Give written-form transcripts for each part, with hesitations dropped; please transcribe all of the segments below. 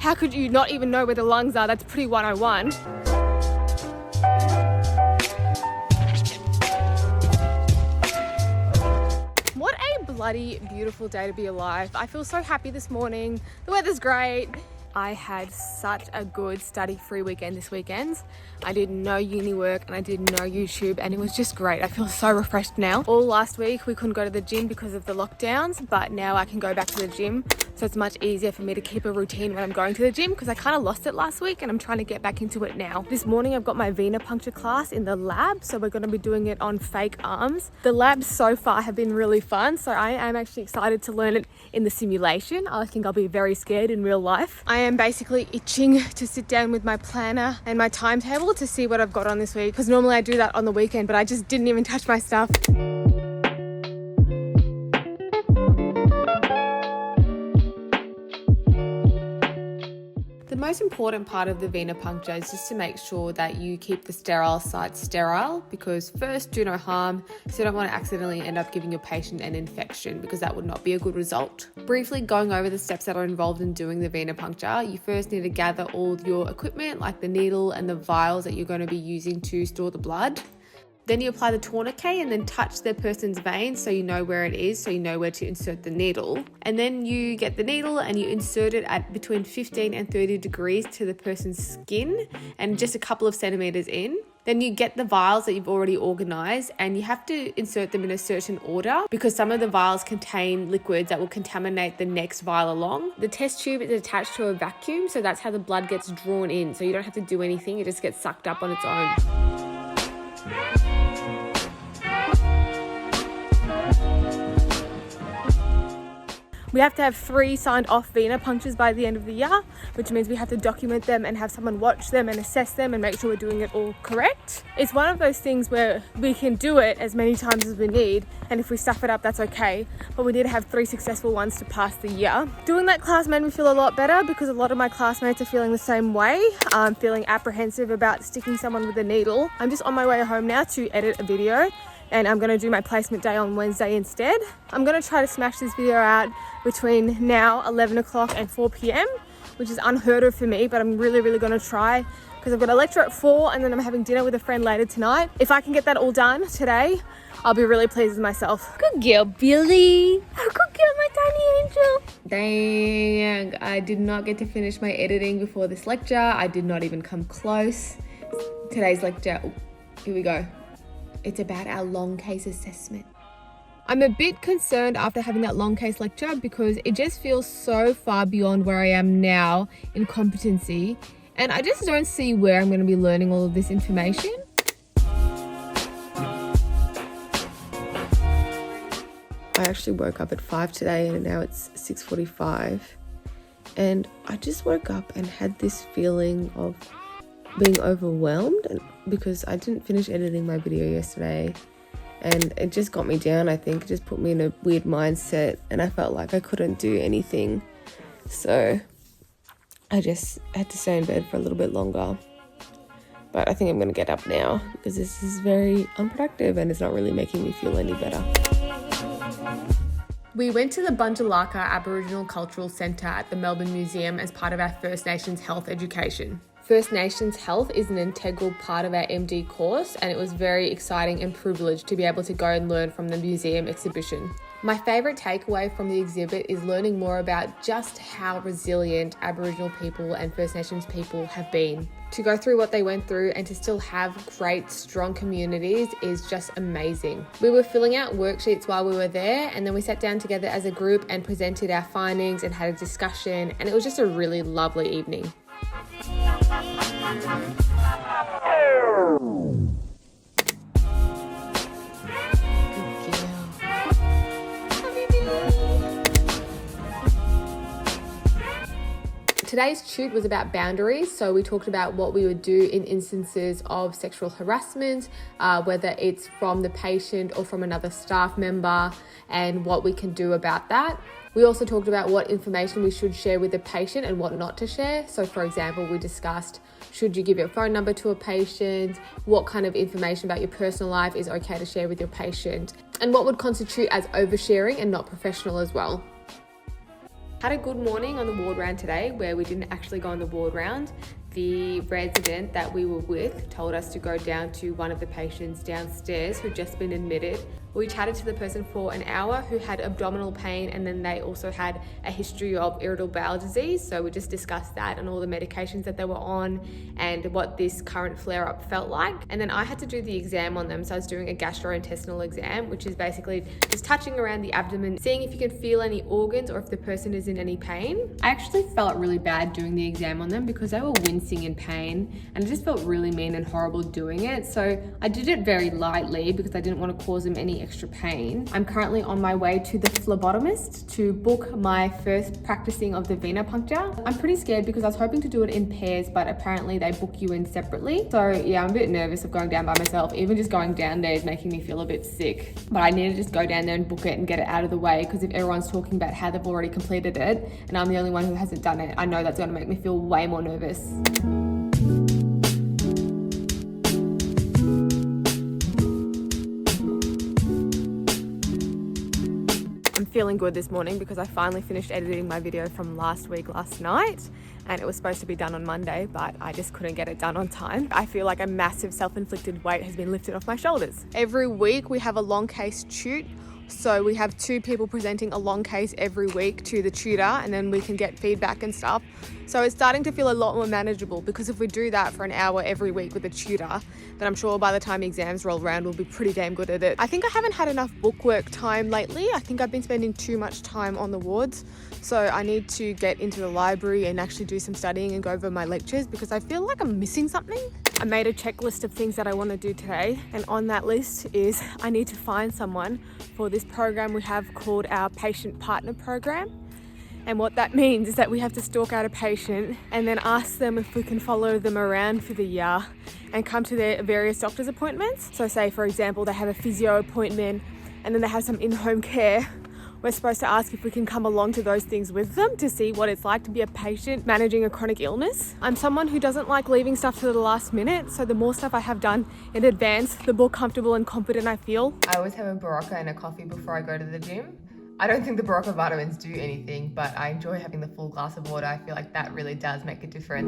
How could you not even know where the lungs are? That's pretty 101. What a bloody beautiful day to be alive. I feel so happy this morning. The weather's great. I had such a good study-free weekend this weekend. I did no uni work and I did no YouTube, and it was just great. I feel so refreshed now. All last week we couldn't go to the gym because of the lockdowns, but now I can go back to the gym. So it's much easier for me to keep a routine when I'm going to the gym, because I kind of lost it last week and I'm trying to get back into it now. This morning I've got my Venepuncture class in the lab, so we're going to be doing it on fake arms. The labs so far have been really fun, so I am actually excited to learn it in the simulation. I think I'll be very scared in real life. I am basically itching to sit down with my planner and my timetable to see what I've got on this week, because normally I do that on the weekend, but I just didn't even touch my stuff. The most important part of the venipuncture is just to make sure that you keep the sterile site sterile, because first, do no harm, so you don't want to accidentally end up giving your patient an infection, because that would not be a good result. Briefly going over the steps that are involved in doing the venipuncture, you first need to gather all your equipment like the needle and the vials that you're going to be using to store the blood. Then you apply the tourniquet and then touch the person's vein so you know where it is, so you know where to insert the needle. And then you get the needle and you insert it at between 15 and 30 degrees to the person's skin and just a couple of centimeters in. Then you get the vials that you've already organized, and you have to insert them in a certain order, because some of the vials contain liquids that will contaminate the next vial along. The test tube is attached to a vacuum, so that's how the blood gets drawn in. So you don't have to do anything, it just gets sucked up on its own. We have to have 3 signed off venipunctures by the end of the year, which means we have to document them and have someone watch them and assess them and make sure we're doing it all correct. It's one of those things where we can do it as many times as we need, and if we stuff it up, that's okay, but we need to have 3 successful ones to pass the year. Doing that class made me feel a lot better, because a lot of my classmates are feeling the same way. I'm feeling apprehensive about sticking someone with a needle. I'm just on my way home now to edit a video, and I'm going to do my placement day on Wednesday instead. I'm going to try to smash this video out between now 11 o'clock and 4 p.m, which is unheard of for me, but I'm really going to try, because I've got a lecture at 4 and then I'm having dinner with a friend later tonight. If I can get that all done today, I'll be really pleased with myself. Good girl, Billy. Oh, good girl, my tiny angel. Dang, I did not get to finish my editing before this lecture. I did not even come close. Today's lecture, here we go. It's about our long case assessment. I'm a bit concerned after having that long case lecture, because it just feels so far beyond where I am now in competency, and I just don't see where I'm going to be learning all of this information. I actually woke up at 5 today and now it's 6:45, and I just woke up and had this feeling of being overwhelmed, because I didn't finish editing my video yesterday, and it just got me down. I think it just put me in a weird mindset, and I felt like I couldn't do anything, so I just had to stay in bed for a little bit longer. But I think I'm going to get up now, because this is very unproductive and it's not really making me feel any better. We went to the Bundjalaka Aboriginal Cultural Centre at the Melbourne Museum as part of our First Nations health education. First Nations health is an integral part of our MD course, and it was very exciting and privileged to be able to go and learn from the museum exhibition. My favourite takeaway from the exhibit is learning more about just how resilient Aboriginal people and First Nations people have been. To go through what they went through and to still have great, strong communities is just amazing. We were filling out worksheets while we were there, and then we sat down together as a group and presented our findings and had a discussion, and it was just a really lovely evening. Today's tute was about boundaries, so we talked about what we would do in instances of sexual harassment, whether it's from the patient or from another staff member, and what we can do about that. We also talked about what information we should share with the patient and what not to share. So for example, we discussed, should you give your phone number to a patient? What kind of information about your personal life is okay to share with your patient? And what would constitute as oversharing and not professional as well. Had a good morning on the ward round today where we didn't actually go on the ward round. The resident that we were with told us to go down to one of the patients downstairs who'd just been admitted. We chatted to the person for an hour who had abdominal pain, and then they also had a history of irritable bowel disease. So we just discussed that and all the medications that they were on and what this current flare-up felt like. And then I had to do the exam on them. So I was doing a gastrointestinal exam, which is basically just touching around the abdomen, seeing if you can feel any organs or if the person is in any pain. I actually felt really bad doing the exam on them because they were wincing in pain, and I just felt really mean and horrible doing it. So I did it very lightly because I didn't want to cause them any extra pain. I'm currently on my way to the phlebotomist to book my first practicing of the Venepuncture. I'm pretty scared because I was hoping to do it in pairs, but apparently they book you in separately. So yeah, I'm a bit nervous of going down by myself. Even just going down there is making me feel a bit sick. But I need to just go down there and book it and get it out of the way, because if everyone's talking about how they've already completed it and I'm the only one who hasn't done it, I know that's going to make me feel way more nervous. Feeling good this morning because I finally finished editing my video from last night, and it was supposed to be done on Monday, but I just couldn't get it done on time. I feel like a massive self-inflicted weight has been lifted off my shoulders. Every week we have a long case tute. So we have 2 people presenting a long case every week to the tutor, and then we can get feedback and stuff. So it's starting to feel a lot more manageable, because if we do that for an hour every week with a tutor, then I'm sure by the time exams roll around, we'll be pretty damn good at it. I think I haven't had enough bookwork time lately. I think I've been spending too much time on the wards. So I need to get into the library and actually do some studying and go over my lectures, because I feel like I'm missing something. I made a checklist of things that I want to do today, and on that list is I need to find someone for this program we have called our patient partner program. And what that means is that we have to stalk out a patient and then ask them if we can follow them around for the year and come to their various doctor's appointments. So say, for example, they have a physio appointment and then they have some in-home care. We're supposed to ask if we can come along to those things with them to see what it's like to be a patient managing a chronic illness. I'm someone who doesn't like leaving stuff to the last minute, so the more stuff I have done in advance, the more comfortable and confident I feel. I always have a Berocca and a coffee before I go to the gym. I don't think the Berocca vitamins do anything, but I enjoy having the full glass of water. I feel like that really does make a difference.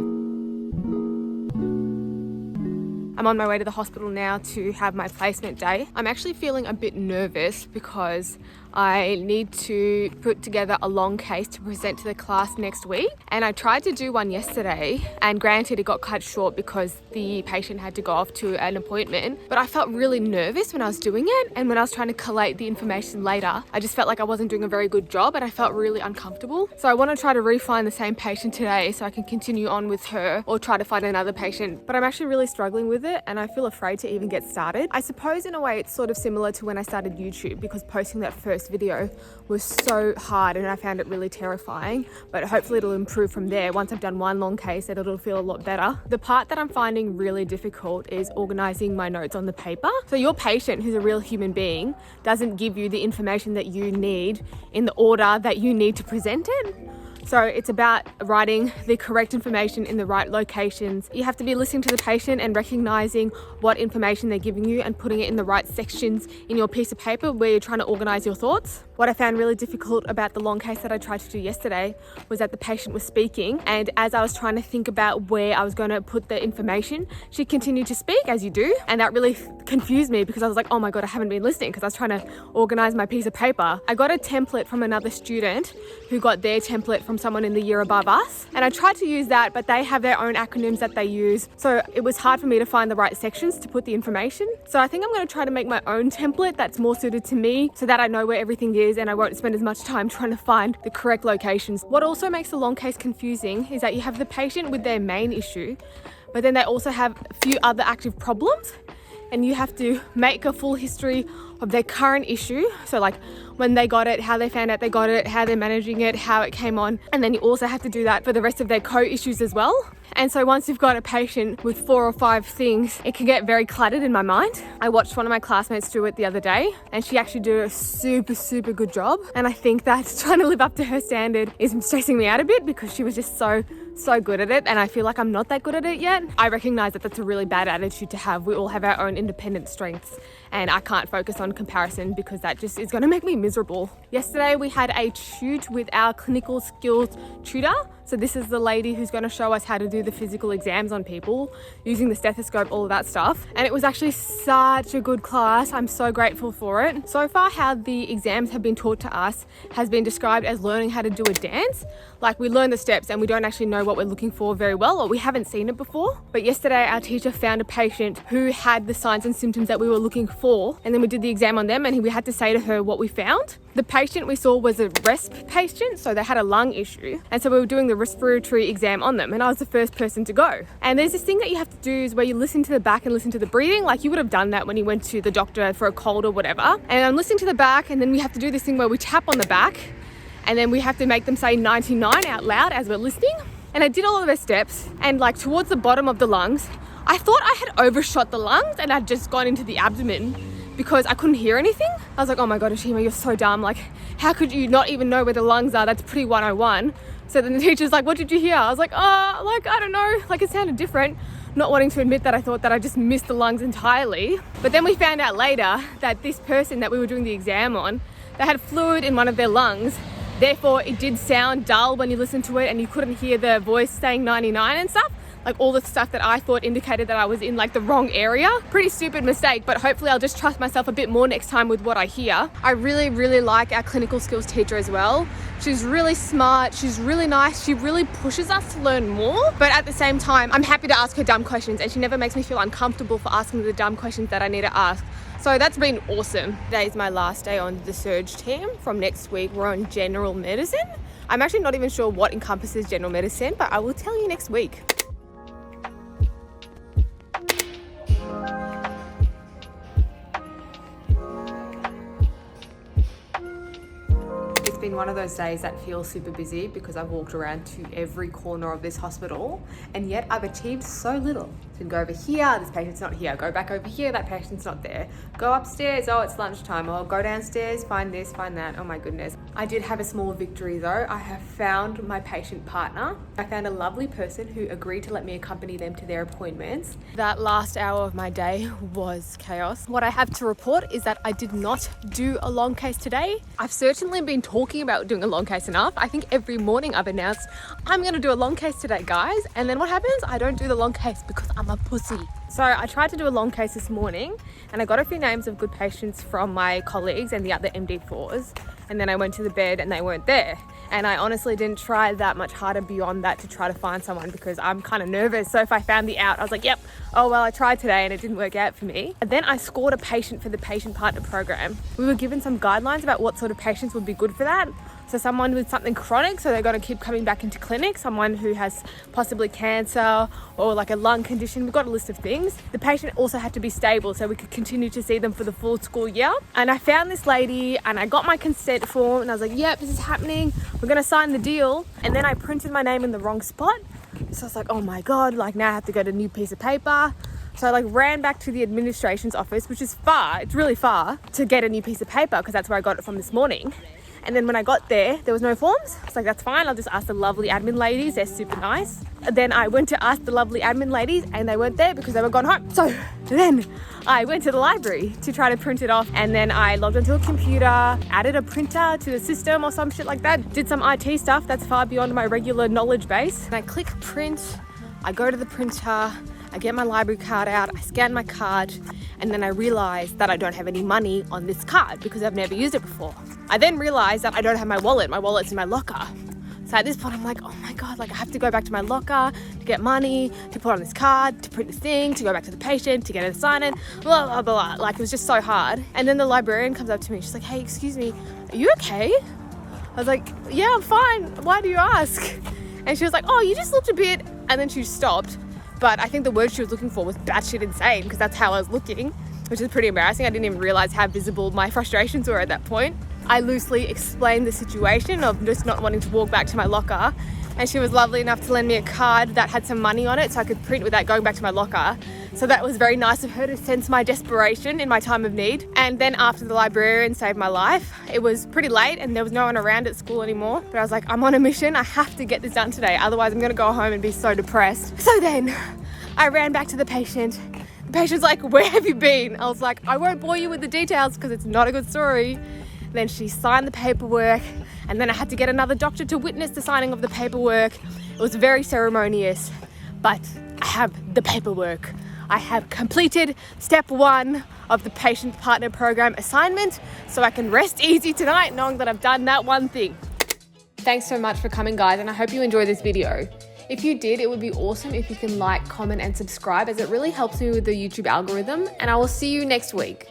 I'm on my way to the hospital now to have my placement day. I'm actually feeling a bit nervous because I need to put together a long case to present to the class next week. And I tried to do one yesterday, and granted it got cut short because the patient had to go off to an appointment, but I felt really nervous when I was doing it. And when I was trying to collate the information later, I just felt like I wasn't doing a very good job and I felt really uncomfortable. So I want to try to re-find the same patient today so I can continue on with her, or try to find another patient. But I'm actually really struggling with it and I feel afraid to even get started. I suppose in a way it's sort of similar to when I started YouTube, because posting that first video was so hard and I found it really terrifying, but hopefully it'll improve from there. Once I've done one long case, it'll feel a lot better. The part that I'm finding really difficult is organizing my notes on the paper. So your patient, who's a real human being, doesn't give you the information that you need in the order that you need to present it. So it's about writing the correct information in the right locations. You have to be listening to the patient and recognizing what information they're giving you and putting it in the right sections in your piece of paper where you're trying to organize your thoughts. What I found really difficult about the long case that I tried to do yesterday was that the patient was speaking, and as I was trying to think about where I was going to put the information, she continued to speak, as you do, and that really confused me because I was like, oh my god, I haven't been listening, because I was trying to organize my piece of paper. I got a template from another student who got their template from someone in the year above us, and I tried to use that, but they have their own acronyms that they use, so it was hard for me to find the right sections to put the information. So I think I'm going to try to make my own template that's more suited to me, so that I know where everything is and I won't spend as much time trying to find the correct locations. What also makes the long case confusing is that you have the patient with their main issue, but then they also have a few other active problems, and you have to make a full history of their current issue. So like when they got it, how they found out they got it, how they're managing it, how it came on. And then you also have to do that for the rest of their co-issues as well. And so once you've got a patient with 4 or 5 things, it can get very cluttered in my mind. I watched one of my classmates do it the other day, and she actually did a super good job. And I think that trying to live up to her standard is stressing me out a bit because she was just so good at it, and I feel like I'm not that good at it yet. I recognize that that's a really bad attitude to have. We all have our own independent strengths, and I can't focus on comparison because that just is going to make me miserable. Yesterday we had a tute with our clinical skills tutor. So this is the lady who's going to show us how to do the physical exams on people using the stethoscope, all of that stuff. And it was actually such a good class. I'm so grateful for it. So far, how the exams have been taught to us has been described as learning how to do a dance. Like, we learn the steps and we don't actually know what we're looking for very well, or we haven't seen it before. But yesterday our teacher found a patient who had the signs and symptoms that we were looking for, and then we did the exam on them, and we had to say to her what we found. The patient we saw was a RESP patient, so they had a lung issue, and so we were doing the respiratory exam on them, and I was the first person to go. And there's this thing that you have to do is where you listen to the back and listen to the breathing, like you would have done that when you went to the doctor for a cold or whatever. And I'm listening to the back, and then we have to do this thing where we tap on the back, and then we have to make them say 99 out loud as we're listening. And I did all of their steps, and like towards the bottom of the lungs, I thought I had overshot the lungs and I'd just gone into the abdomen because I couldn't hear anything. I was like, oh my God, Ashima, you're so dumb. Like, how could you not even know where the lungs are? That's pretty 101. So then the teacher's like, what did you hear? I was like, I don't know. Like, it sounded different. Not wanting to admit that I thought that I just missed the lungs entirely. But then we found out later that this person that we were doing the exam on, they had fluid in one of their lungs. Therefore, it did sound dull when you listened to it and you couldn't hear the voice saying 99 and stuff. Like all the stuff that I thought indicated that I was in like the wrong area. Pretty stupid mistake, but hopefully I'll just trust myself a bit more next time with what I hear. I really like our clinical skills teacher as well. She's really smart, she's really nice, she really pushes us to learn more. But at the same time, I'm happy to ask her dumb questions, and she never makes me feel uncomfortable for asking the dumb questions that I need to ask. So that's been awesome. Today's my last day on the surge team. From next week, we're on general medicine. I'm actually not even sure what encompasses general medicine, but I will tell you next week. It's been one of those days that feels super busy because I've walked around to every corner of this hospital, and yet I've achieved so little. So go over here, this patient's not here. Go back over here, that patient's not there. Go upstairs, oh, it's lunchtime. Or go downstairs, find this, find that. Oh my goodness. I did have a small victory though. I have found my patient partner. I found a lovely person who agreed to let me accompany them to their appointments. That last hour of my day was chaos. What I have to report is that I did not do a long case today. I've certainly been talking about doing a long case enough. I think every morning I've announced, I'm gonna do a long case today, guys. And then what happens? I don't do the long case because I'm a pussy. So I tried to do a long case this morning, and I got a few names of good patients from my colleagues and the other MD4s. And then I went to the bed and they weren't there. And I honestly didn't try that much harder beyond that to try to find someone because I'm kind of nervous. So if I found the out, I was like, yep, oh well, I tried today and it didn't work out for me. And then I scored a patient for the patient partner program. We were given some guidelines about what sort of patients would be good for that. So someone with something chronic, so they're going to keep coming back into clinic, someone who has possibly cancer or like a lung condition. We've got a list of things. The patient also had to be stable so we could continue to see them for the full school year. And I found this lady and I got my consent form and I was like, yep, this is happening. We're going to sign the deal. And then I printed my name in the wrong spot. So I was like, oh my God, like now I have to get a new piece of paper. So I like ran back to the administration's office, which is far, it's really far, to get a new piece of paper because that's where I got it from this morning. And then when I got there was no forms. It's like, that's fine, I'll just ask the lovely admin ladies, they're super nice. And then I went to ask the lovely admin ladies and they weren't there because they were gone home. So then I went to the library to try to print it off, and then I logged onto a computer, added a printer to the system or some shit like that, did some IT stuff that's far beyond my regular knowledge base. And I click print, I go to the printer, I get my library card out, I scan my card, and then I realize that I don't have any money on this card because I've never used it before. I then realize that I don't have my wallet. My wallet's in my locker. So at this point, I'm like, oh my God, like I have to go back to my locker to get money, to put on this card, to print this thing, to go back to the patient, to get her to sign it, blah, blah, blah. Like it was just so hard. And then the librarian comes up to me. She's like, hey, excuse me, are you okay? I was like, yeah, I'm fine. Why do you ask? And she was like, oh, you just looked a bit, and then she stopped. But I think the word she was looking for was batshit insane because that's how I was looking, which is pretty embarrassing. I didn't even realize how visible my frustrations were at that point. I loosely explained the situation of just not wanting to walk back to my locker, and she was lovely enough to lend me a card that had some money on it so I could print without going back to my locker. So that was very nice of her to sense my desperation in my time of need. And then after the librarian saved my life, it was pretty late and there was no one around at school anymore. But I was like, I'm on a mission. I have to get this done today. Otherwise I'm going to go home and be so depressed. So then I ran back to the patient. The patient's like, where have you been? I was like, I won't bore you with the details because it's not a good story. Then she signed the paperwork, and then I had to get another doctor to witness the signing of the paperwork. It was very ceremonious, but I have the paperwork. I have completed step 1 of the patient partner program assignment, so I can rest easy tonight knowing that I've done that one thing. Thanks so much for coming, guys, and I hope you enjoyed this video. If you did, it would be awesome if you can like, comment, and subscribe, as it really helps me with the YouTube algorithm, and I will see you next week.